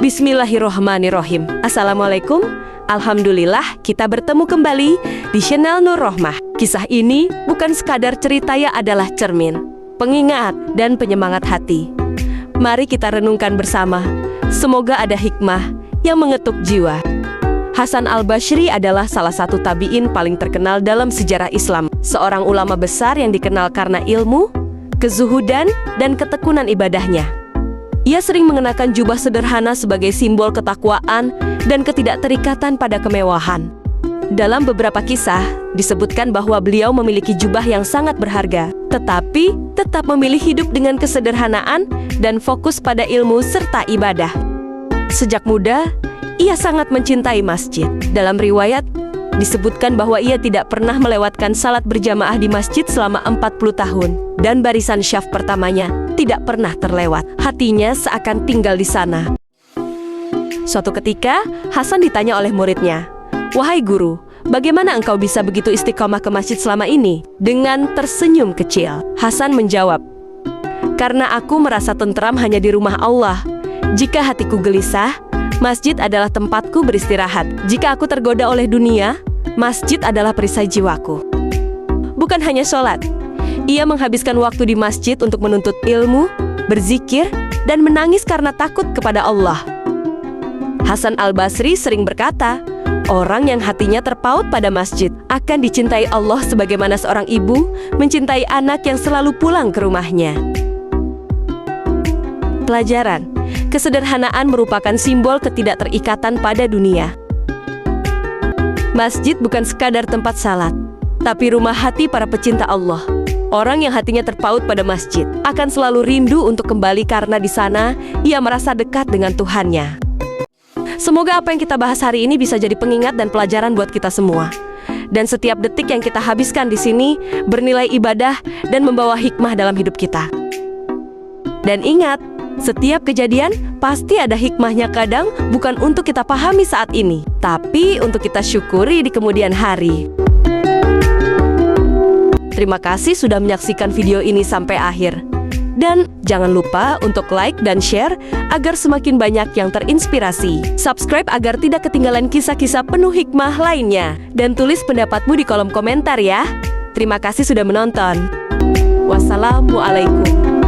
Bismillahirrohmanirrohim. Assalamualaikum. Alhamdulillah kita bertemu kembali di channel Nur Rohmah. Kisah ini bukan sekadar cerita, ya adalah cermin, pengingat, dan penyemangat hati. Mari kita renungkan bersama. Semoga ada hikmah yang mengetuk jiwa. Hasan al-Basri adalah salah satu tabi'in paling terkenal dalam sejarah Islam. Seorang ulama besar yang dikenal karena ilmu, kezuhudan, dan ketekunan ibadahnya. Ia sering mengenakan jubah sederhana sebagai simbol ketakwaan dan ketidakterikatan pada kemewahan. Dalam beberapa kisah, disebutkan bahwa beliau memiliki jubah yang sangat berharga, tetapi tetap memilih hidup dengan kesederhanaan dan fokus pada ilmu serta ibadah. Sejak muda, ia sangat mencintai masjid. Dalam riwayat, disebutkan bahwa ia tidak pernah melewatkan salat berjamaah di masjid selama 40 tahun. Dan barisan syaf pertamanya tidak pernah terlewat. Hatinya seakan tinggal di sana. Suatu ketika, Hasan ditanya oleh muridnya, "Wahai guru, bagaimana engkau bisa begitu istiqomah ke masjid selama ini?" Dengan tersenyum kecil, Hasan menjawab, "Karena aku merasa tentram hanya di rumah Allah. Jika hatiku gelisah, masjid adalah tempatku beristirahat. Jika aku tergoda oleh dunia, masjid adalah perisai jiwaku." Bukan hanya sholat, ia menghabiskan waktu di masjid untuk menuntut ilmu, berzikir, dan menangis karena takut kepada Allah. Hasan al-Basri sering berkata, orang yang hatinya terpaut pada masjid akan dicintai Allah sebagaimana seorang ibu mencintai anak yang selalu pulang ke rumahnya. Pelajaran: kesederhanaan merupakan simbol ketidakterikatan pada dunia. Masjid bukan sekadar tempat salat, tapi rumah hati para pecinta Allah. Orang yang hatinya terpaut pada masjid akan selalu rindu untuk kembali karena di sana ia merasa dekat dengan Tuhannya. Semoga apa yang kita bahas hari ini bisa jadi pengingat dan pelajaran buat kita semua. Dan setiap detik yang kita habiskan di sini bernilai ibadah dan membawa hikmah dalam hidup kita. Dan ingat, setiap kejadian pasti ada hikmahnya, kadang bukan untuk kita pahami saat ini, tapi untuk kita syukuri di kemudian hari. Terima kasih sudah menyaksikan video ini sampai akhir. Dan jangan lupa untuk like dan share agar semakin banyak yang terinspirasi. Subscribe agar tidak ketinggalan kisah-kisah penuh hikmah lainnya. Dan tulis pendapatmu di kolom komentar ya. Terima kasih sudah menonton. Wassalamualaikum.